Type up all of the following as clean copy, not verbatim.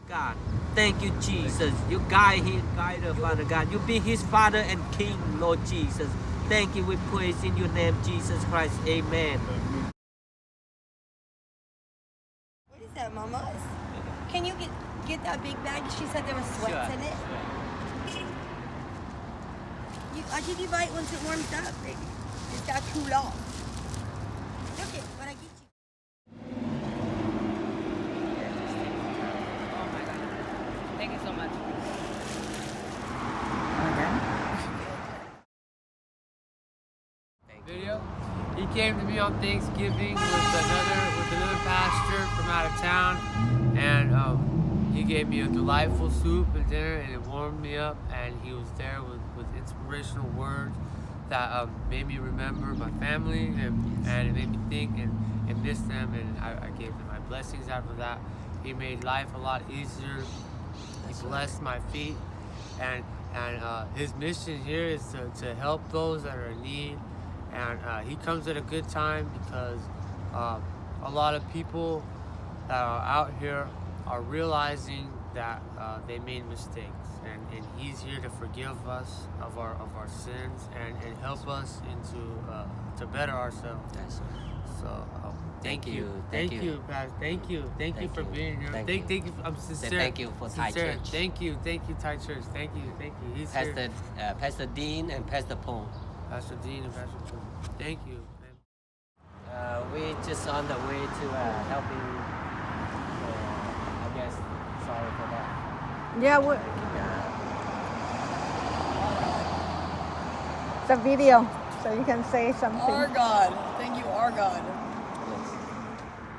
God. Thank you, Jesus. You guide him, guide her, Father God. You be his Father and King, Lord Jesus. Thank you. We praise in your name, Jesus Christ. Amen. What is that, Mama? Can you get that big bag? She said there was sweats in it. I give you bite once it warms up, baby. It's got to cool off. Look it, when I get you. Oh my God. Thank you so much. Video. He came to me on Thanksgiving with another pastor from out of town, and he gave me a delightful soup and dinner, and it warmed me up. And he was there with inspirational words that made me remember my family, and it made me think and miss them. And I gave them my blessings after that. He made life a lot easier. He blessed my feet, and his mission here is to help those that are in need. And he comes at a good time because a lot of people that are out here are realizing that they made mistakes, and he's here to forgive us of our sins and help us to better ourselves. So thank you, guys. Thank you for being here. Thank you. I'm sincere. Thank you for Thai Church. Thank you, Thai Church. Thank you. He's here. Pastor Dean and Pastor Pong. Pastor Dean and Pastor Pong. Thank you. We just on the way to helping. I guess. Sorry for that. Yeah, it's a video, so you can say something. Our God. Thank you, our God.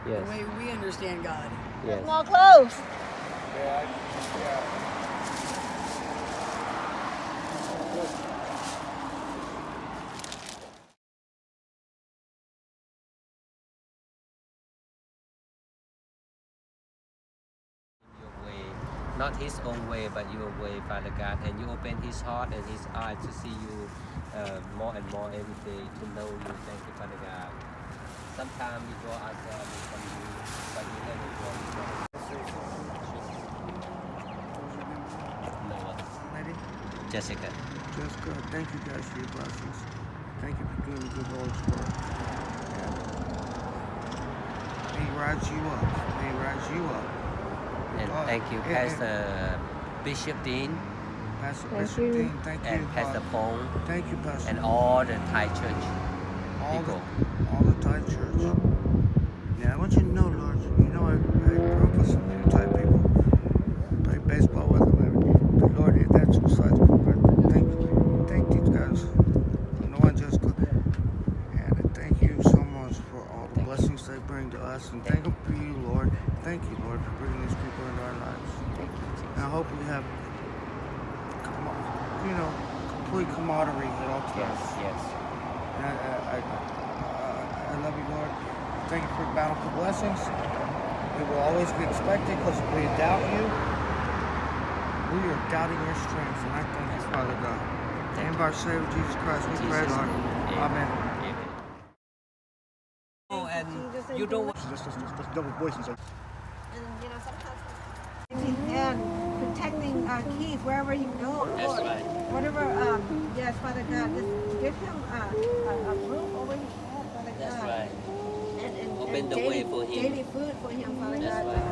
Yes. The way we understand God. Yes. More close. Not his own way, but your way, Father God. And you open his heart and his eyes to see you more and more every day, to know you. Thank you, Father God. Sometimes we draw ourselves from you, but you never draw yourself. Noah. Jessica. Jessica, thank you guys for your blessings. Thank you for doing the good Lord's work. May he rise you up. May he rise you up. And thank you, Pastor Bishop Dean. Pastor Thank Bishop you. Dean, thank you. And Pastor Pong. Thank you, Pastor. And all the Thai church people. All the Thai church. Yeah, I want you to know, Lord, you know, I grew up with some few Thai people. Played baseball with them. But Lord, that's besides the point. Thank you guys. No one just good. And thank you so much for all the blessings they bring to us. And thank you for you, Lord. Thank you, Lord, for bringing these people into our lives. And I hope we have, complete camaraderie at all times. Yes. And I love you, Lord. Thank you for bountiful blessings. It will always be expected because if we doubt you, we are doubting your strength. And I thank you, Father God. In the name of our Savior Jesus Christ, we pray, Lord. Amen. Oh, and you don't want. Just double voices. And sometimes and protecting Keith wherever you go. That's Lord. right. Whatever, yes, Father God, just give him a roof over his head, Father That's God. right. And Open the daily, way for him. Daily food for him, Father That's God. right.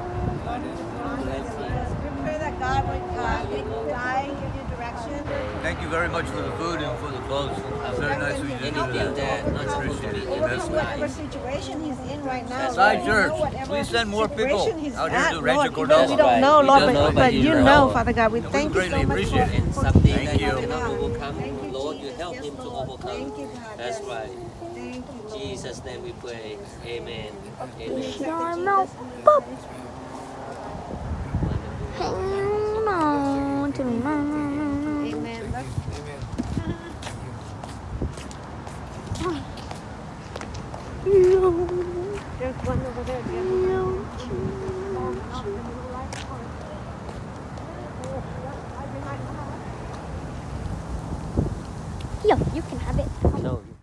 We pray that God would guide, give you direction. Thank you very much for the food and for the clothes. It's very nice of you to do Anything that. that not supposed to be in this Overcome whatever life. situation he's in right now. Thai Lord. You Church, know whatever please send more people situation he's out here at, to Rancho Lord. Cordova. Even we don't know, We Lord, don't know, but you know, Father God. We And we thank you greatly so much appreciate it. for Something Thank that you. you cannot overcome, Thank you, Lord, you Jesus. help Yes, him to Lord. overcome. Thank you, God. That's Yes. right. Thank you, In Lord. Jesus' name we pray. Amen. Amen. Amen. There's one over there. Here, you can have it. No.